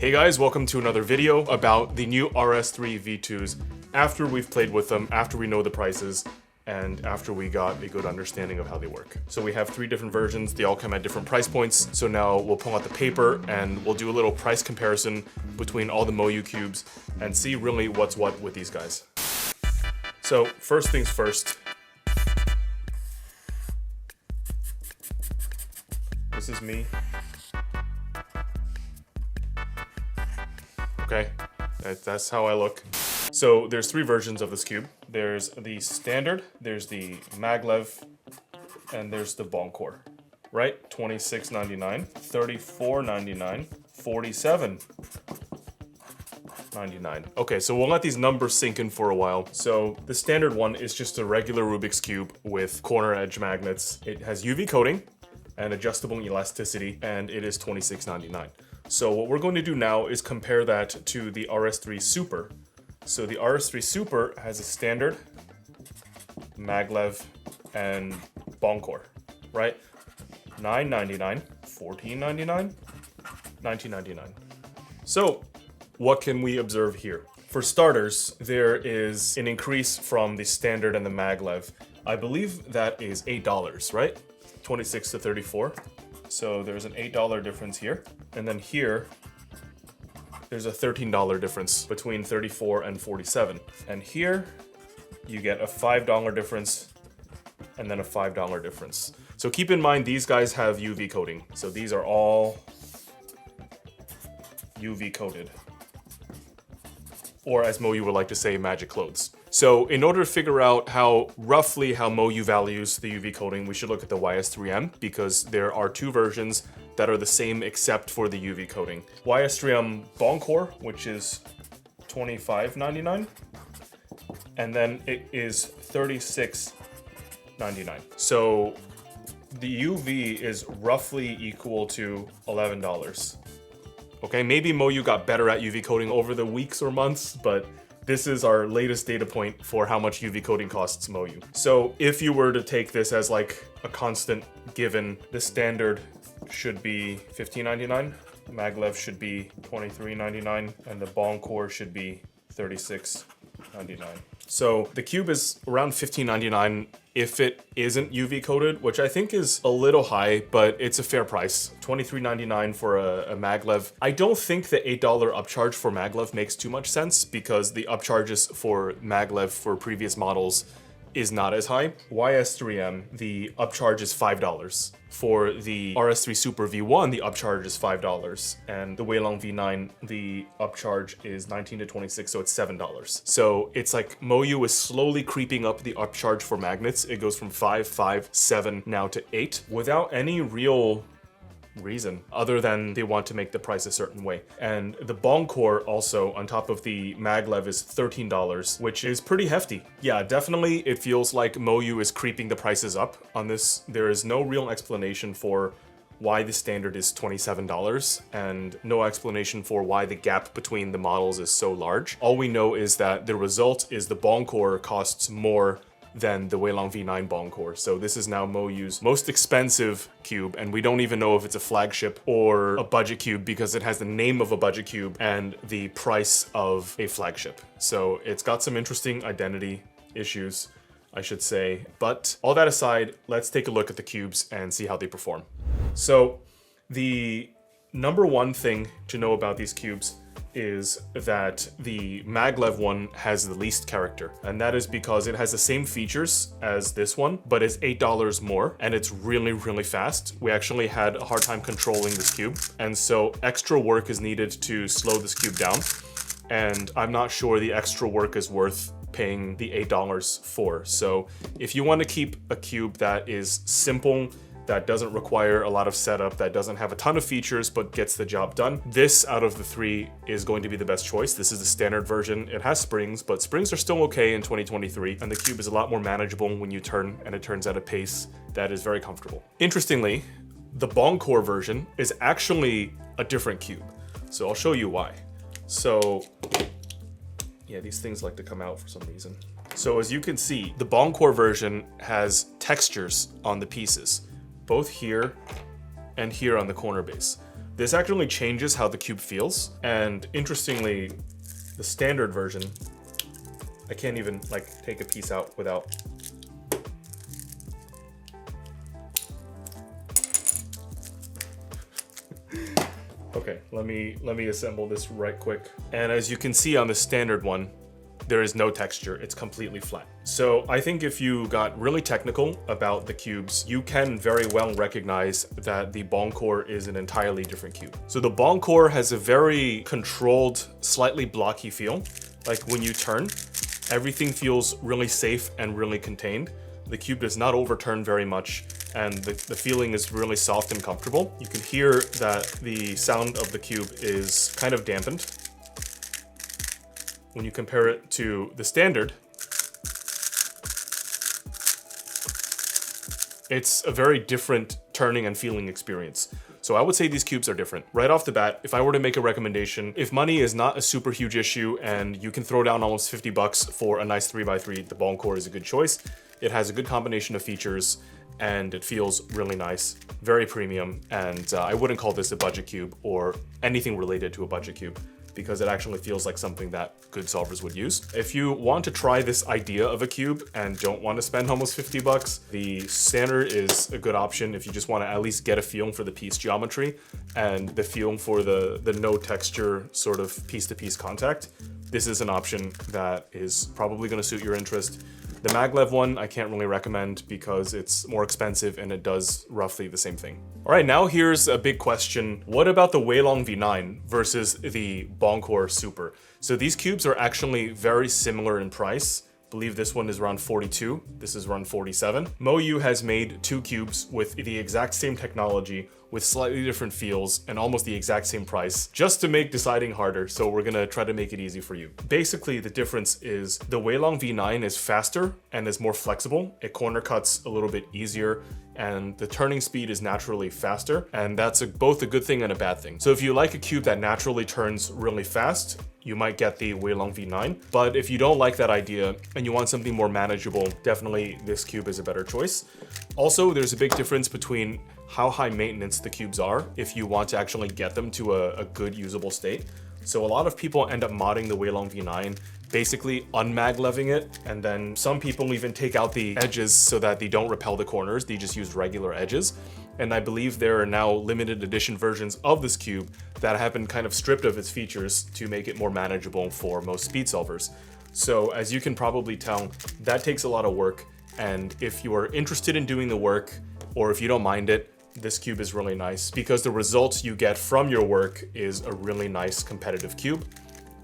Hey guys, welcome to another video about the new RS3 V2s after we've played with them, after we know the prices, and after we got a good understanding of how they work. So we have 3 different versions, they all come at different price points. So now we'll pull out the paper and we'll do a little price comparison between all the MoYu cubes and see really what's what with these guys. So first things first. This is me. Okay, that's how I look. So there's 3 versions of this cube. There's the standard, there's the maglev, and there's the Boncore, right? $26.99, $34.99, $47.99. Okay, so we'll let these numbers sink in for a while. So the standard one is just a regular Rubik's Cube with corner edge magnets. It has UV coating and adjustable elasticity, and it is $26.99. So what we're going to do now is compare that to the RS3 Super. So the RS3 Super has a standard, maglev, and Boncore, right? $9.99, $14.99, $19.99. So what can we observe here? For starters, there is an increase from the standard and the maglev. I believe that is $8, right? 26 to 34. So there's an $8 difference here. And then here, there's a $13 difference between 34 and 47. And here, you get a $5 difference and then a $5 difference. So keep in mind, these guys have UV coating. So these are all UV coated. Or as MoYu would like to say, magic clothes. So in order to figure out roughly how MoYu values the UV coating, we should look at the RS3 M because there are 2 versions that are the same except for the UV coating. RS3 M Boncore, which is $25.99, and then it is $36.99. So the UV is roughly equal to $11. Okay, maybe MoYu got better at UV coating over the weeks or months, but this is our latest data point for how much UV coating costs MoYu. So if you were to take this as like a constant given, the standard should be $15.99, maglev should be $23.99, and the Boncore should be $36.99. So the cube is around $15.99 if it isn't UV coated, which I think is a little high, but it's a fair price. $23.99 for a maglev. I don't think the $8 upcharge for maglev makes too much sense because the upcharges for maglev for previous models is not as high. RS3M, the upcharge is $5. For the RS3 Super V1, the upcharge is $5. And the WeiLong V9, the upcharge is $19 to $26, so it's $7. So it's like MoYu is slowly creeping up the upcharge for magnets. It goes from 5, 7, now to 8, without any real reason other than they want to make the price a certain way. And the Boncore also on top of the maglev is $13, which is pretty hefty. Yeah, definitely it feels like MoYu is creeping the prices up on this. There is no real explanation for why the standard is $27 and no explanation for why the gap between the models is so large. All we know is that the result is the Boncore costs more than the WeiLong V9 Boncore. So this is now MoYu's most expensive cube, and we don't even know if it's a flagship or a budget cube because it has the name of a budget cube and the price of a flagship. So it's got some interesting identity issues, I should say. But all that aside, let's take a look at the cubes and see how they perform. So the number one thing to know about these cubes is that the maglev one has the least character, and that is because it has the same features as this one, but it's $8 more, and it's really, really fast. We actually had a hard time controlling this cube, and so extra work is needed to slow this cube down, and I'm not sure the extra work is worth paying the $8 for. So if you want to keep a cube that is simple, that doesn't require a lot of setup, that doesn't have a ton of features, but gets the job done, this out of the 3 is going to be the best choice. This is the standard version. It has springs, but springs are still okay in 2023, and the cube is a lot more manageable when you turn, and it turns at a pace that is very comfortable. Interestingly, the Boncore version is actually a different cube. So I'll show you why. So yeah, these things like to come out for some reason. So as you can see, the Boncore version has textures on the pieces, both here and here on the corner base. This actually changes how the cube feels. And interestingly, the standard version, I can't even like take a piece out without. Okay, let me assemble this right quick. And as you can see on the standard one, there is no texture, it's completely flat. So I think if you got really technical about the cubes, you can very well recognize that the Boncore is an entirely different cube. So the Boncore has a very controlled, slightly blocky feel. Like when you turn, everything feels really safe and really contained. The cube does not overturn very much, and the feeling is really soft and comfortable. You can hear that the sound of the cube is kind of dampened. When you compare it to the standard, it's a very different turning and feeling experience. So I would say these cubes are different. Right off the bat, if I were to make a recommendation, if money is not a super huge issue and you can throw down almost 50 bucks for a nice 3x3, the Boncore is a good choice. It has a good combination of features and it feels really nice, very premium, and I wouldn't call this a budget cube or anything related to a budget cube, because it actually feels like something that good solvers would use. If you want to try this idea of a cube and don't want to spend almost 50 bucks, the standard is a good option if you just want to at least get a feeling for the piece geometry and the feeling for the no texture sort of piece-to-piece contact. This is an option that is probably going to suit your interest. The maglev one I can't really recommend because it's more expensive and it does roughly the same thing. All right, now here's a big question. What about the WeiLong V9 versus the Boncore Super? So these cubes are actually very similar in price. I believe this one is around 42, this is around 47. MoYu has made two cubes with the exact same technology, with slightly different feels and almost the exact same price, just to make deciding harder, so we're gonna try to make it easy for you. Basically, the difference is the WeiLong V9 is faster and is more flexible. It corner cuts a little bit easier, and the turning speed is naturally faster, and that's both a good thing and a bad thing. So if you like a cube that naturally turns really fast, you might get the WeiLong V9. But if you don't like that idea and you want something more manageable, definitely this cube is a better choice. Also, there's a big difference between how high maintenance the cubes are if you want to actually get them to a good usable state. So a lot of people end up modding the WeiLong V9, basically unmagleving it, and then some people even take out the edges so that they don't repel the corners, they just use regular edges. And I believe there are now limited edition versions of this cube that have been kind of stripped of its features to make it more manageable for most speed solvers. So as you can probably tell, that takes a lot of work, and if you are interested in doing the work, or if you don't mind it, this cube is really nice because the results you get from your work is a really nice competitive cube.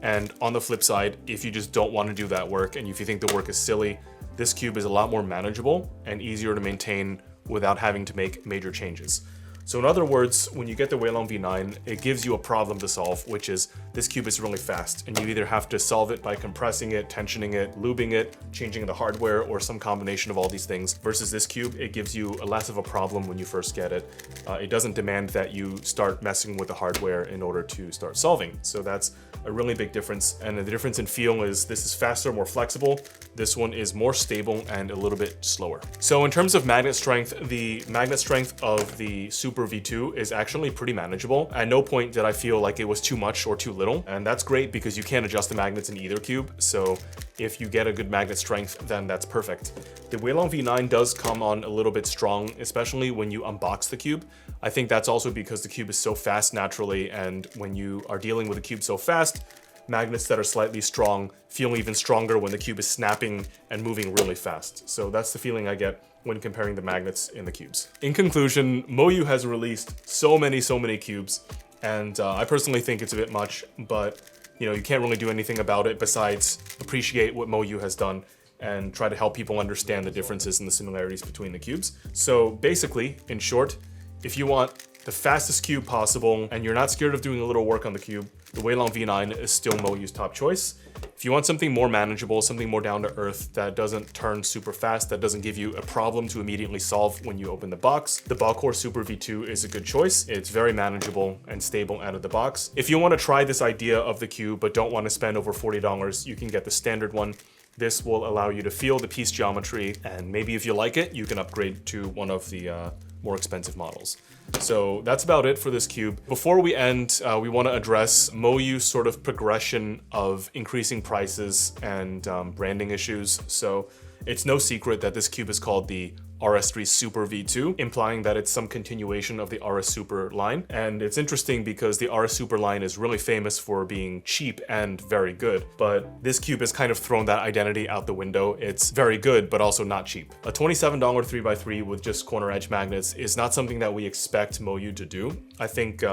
And on the flip side, if you just don't want to do that work and if you think the work is silly, this cube is a lot more manageable and easier to maintain without having to make major changes. So in other words, when you get the WeiLong V9, it gives you a problem to solve, which is this cube is really fast, and you either have to solve it by compressing it, tensioning it, lubing it, changing the hardware, or some combination of all these things. Versus this cube, it gives you less of a problem when you first get it. It doesn't demand that you start messing with the hardware in order to start solving. So that's a really big difference. And the difference in feel is this is faster, more flexible. This one is more stable and a little bit slower. So in terms of magnet strength, the magnet strength of the Super V2 is actually pretty manageable. At no point did I feel like it was too much or too little. And that's great because you can't adjust the magnets in either cube. So if you get a good magnet strength, then that's perfect. The WeiLong V9 does come on a little bit strong, especially when you unbox the cube. I think that's also because the cube is so fast naturally, and when you are dealing with a cube so fast, magnets that are slightly strong feel even stronger when the cube is snapping and moving really fast. So that's the feeling I get when comparing the magnets in the cubes. In conclusion, MoYu has released so many cubes, and I personally think it's a bit much, but you can't really do anything about it besides appreciate what MoYu has done and try to help people understand the differences and the similarities between the cubes. So basically, in short, if you want the fastest cube possible and you're not scared of doing a little work on the cube, the WeiLong V9 is still MoYu's top choice. If you want something more manageable, something more down to earth that doesn't turn super fast, that doesn't give you a problem to immediately solve when you open the box, the Boncore Super V2 is a good choice. It's very manageable and stable out of the box. If you want to try this idea of the cube but don't want to spend over $40, you can get the standard one. This will allow you to feel the piece geometry, and maybe if you like it, you can upgrade to one of the more expensive models. So that's about it for this cube. Before we end, we want to address MoYu's sort of progression of increasing prices and branding issues. So it's no secret that this cube is called the RS3 Super V2, implying that it's some continuation of the RS Super line. And it's interesting because the RS Super line is really famous for being cheap and very good, but this cube has kind of thrown that identity out the window. It's very good, but also not cheap. A $27 3x3 with just corner edge magnets is not something that we expect MoYu to do. I think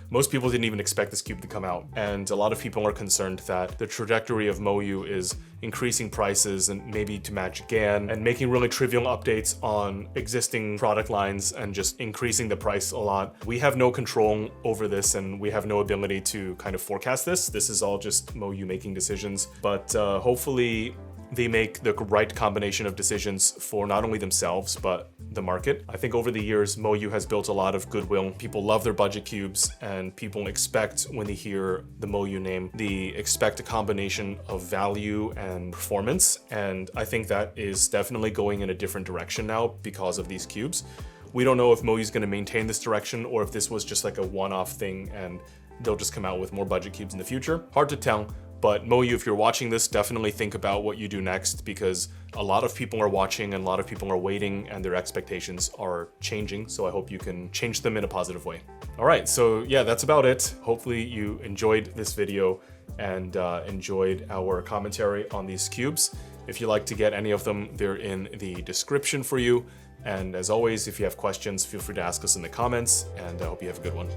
most people didn't even expect this cube to come out, and a lot of people are concerned that the trajectory of MoYu is increasing prices and maybe to match GAN and making really trivial updates on existing product lines and just increasing the price a lot. We have no control over this and we have no ability to kind of forecast this. This is all just MoYu making decisions, but hopefully they make the right combination of decisions for not only themselves, but the market. I think over the years, MoYu has built a lot of goodwill. People love their budget cubes, and people expect, when they hear the MoYu name, they expect a combination of value and performance. And I think that is definitely going in a different direction now because of these cubes. We don't know if MoYu is going to maintain this direction or if this was just like a one-off thing and they'll just come out with more budget cubes in the future. Hard to tell. But MoYu, if you're watching this, definitely think about what you do next, because a lot of people are watching and a lot of people are waiting and their expectations are changing. So I hope you can change them in a positive way. All right, so yeah, that's about it. Hopefully you enjoyed this video and enjoyed our commentary on these cubes. If you'd like to get any of them, they're in the description for you. And as always, if you have questions, feel free to ask us in the comments, and I hope you have a good one.